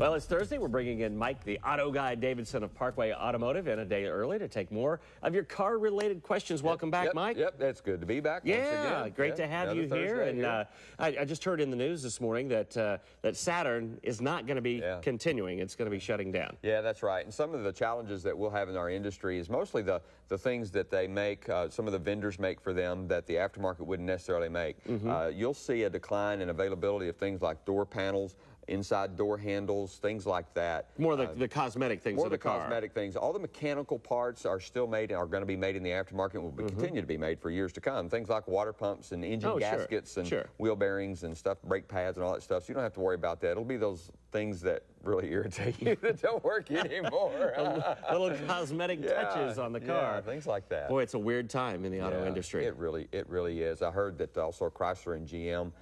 Well, it's Thursday. We're bringing in Mike, the auto guy, Davidson of Parkway Automotive, in a day early to take more of your car-related questions. Welcome back, Mike. Yep, that's good to be back once again. Great to have you here. And I just heard in the news this morning that that Saturn is not going to be continuing. It's going to be shutting down. Yeah, that's right. And some of the challenges that we'll have in our industry is mostly the things that they make, some of the vendors make for them that the aftermarket wouldn't necessarily make. You'll see a decline in availability of things like door panels, inside door handles, things like that. More the cosmetic things of the car. More the cosmetic things. All the mechanical parts are still made, are going to be made in the aftermarket and will continue to be made for years to come. Things like water pumps and engine gaskets and wheel bearings and stuff, brake pads and all that stuff. So you don't have to worry about that. It'll be those things that really irritate you that don't work anymore. Little cosmetic touches on the car. Yeah, things like that. Boy, it's a weird time in the auto industry. It really is. I heard that also Chrysler and GM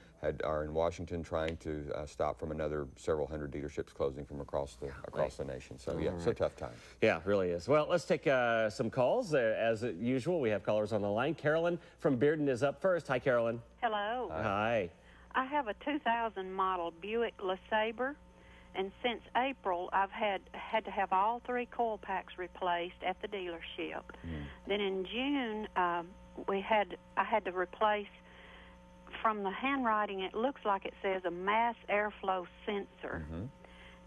are in Washington trying to stop from another several hundred dealerships closing from across the nation. So yeah, it's a tough time. Yeah, it really is. Well, let's take some calls. As usual, we have callers on the line. Carolyn from Bearden is up first. Hi, Carolyn. Hello. Hi. I have a 2000 model Buick LeSabre, and since April, I've had to have all 3 coil packs replaced at the dealership. Then in June, I had to replace. From the handwriting, it looks like it says a mass airflow sensor.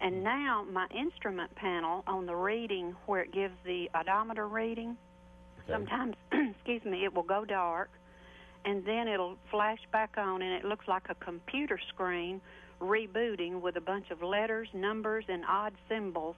And now my instrument panel on the reading where it gives the odometer reading, sometimes, excuse me, it will go dark, and then it'll flash back on, and it looks like a computer screen rebooting with a bunch of letters, numbers, and odd symbols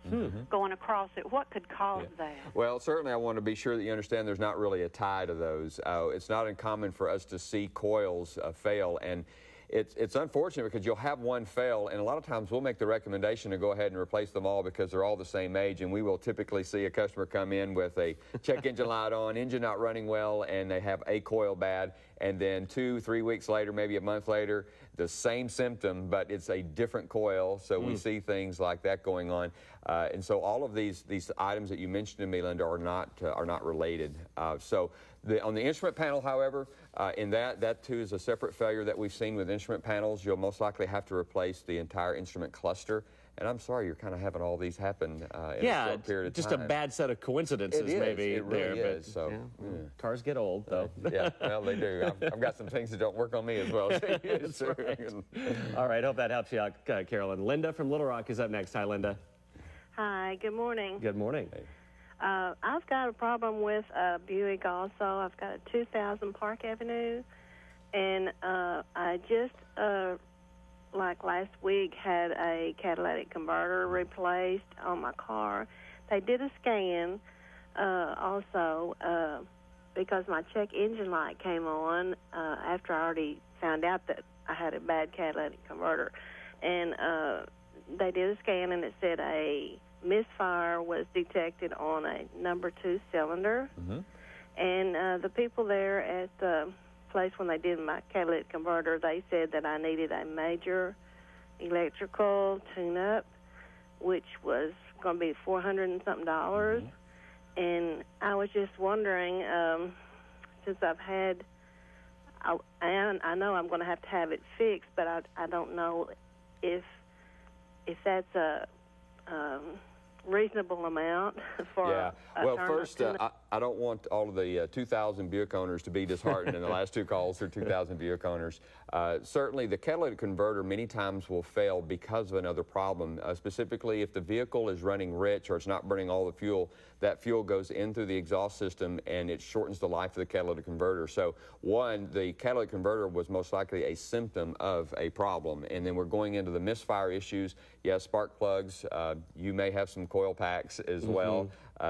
going across it. What could cause that? Well, certainly I want to be sure that you understand there's not really a tie to those. It's not uncommon for us to see coils fail, and it's unfortunate because you'll have one fail, and a lot of times we'll make the recommendation to go ahead and replace them all because they're all the same age, and we will typically see a customer come in with a check engine light on, engine not running well, and they have a coil bad, and then 2-3 weeks later, maybe a month later, the same symptom, but it's a different coil. So we see things like that going on, and so all of these items that you mentioned to me, Linda, are not related. So on the instrument panel, however, in that too is a separate failure that we've seen with instrument panels. You'll most likely have to replace the entire instrument cluster. And I'm sorry you're kind of having all these happen in a short period of time. Just a bad set of coincidences maybe it really there. Is. So, cars get old, though. Yeah, well, they do. I've got some things that don't work on me as well. That's right. All right, hope that helps you out, Carolyn. Linda from Little Rock is up next. Hi, Linda. Hi, good morning. Good morning. Hey. I've got a problem with Buick also. I've got a 2000 Park Avenue, and I just, like last week, had a catalytic converter replaced on my car. They did a scan also because my check engine light came on after I already found out that I had a bad catalytic converter. And they did a scan, and it said a misfire was detected on a number 2 cylinder. And the people there at the place when they did my catalytic converter, they said that I needed a major electrical tune-up, which was going to be $400 and something. And I was just wondering, since I've had, I know I'm going to have it fixed, but I don't know if that's a reasonable amount for a well, first, I don't want all of the 2,000 Buick owners to be disheartened in the last 2 calls for 2,000 Buick owners. Certainly, the catalytic converter many times will fail because of another problem. Specifically, if the vehicle is running rich or it's not burning all the fuel, that fuel goes in through the exhaust system and it shortens the life of the catalytic converter. So, one, the catalytic converter was most likely a symptom of a problem. And then we're going into the misfire issues. Yes, spark plugs. You may have some coil packs as well.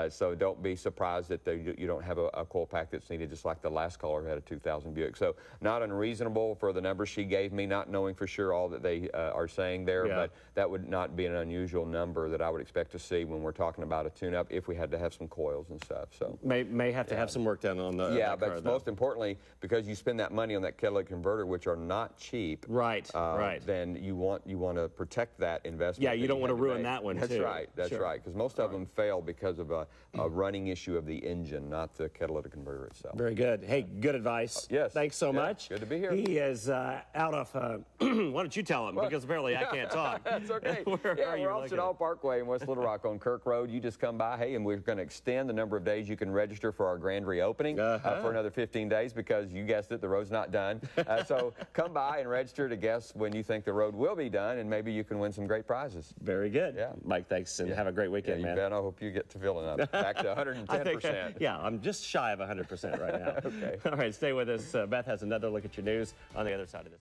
So don't be surprised that you don't have a coil pack that's needed, just like the last caller had a 2000 Buick. So not unreasonable for the numbers she gave me, not knowing for sure all that they are saying there, but that would not be an unusual number that I would expect to see when we're talking about a tune-up if we had to have some coils and stuff. So may have to have some work done on the but car, most importantly, because you spend that money on that catalytic converter, which are not cheap, then you want to protect that investment. Yeah, you don't want to ruin that one too. That's right. That's right, because most of them fail because of a running issue of the engine, not the catalytic converter itself. Very good. Hey, good advice. Yes. Thanks so much. Good to be here. He is out of, why don't you tell him? Because apparently I can't talk. That's okay. We're opposite All Parkway in West Little Rock on Kirk Road. You just come by. Hey, and we're going to extend the number of days you can register for our grand reopening for another 15 days because you guessed it, the road's not done. So come by and register to guess when you think the road will be done, and maybe you can win some great prizes. Very good. Yeah. Mike, thanks, and have a great weekend, you man. Bet. I hope you get to feeling up back to 110%. Yeah, I'm just shy of 100% right now. Okay. All right, stay with us. Beth has another look at your news on the other side of this.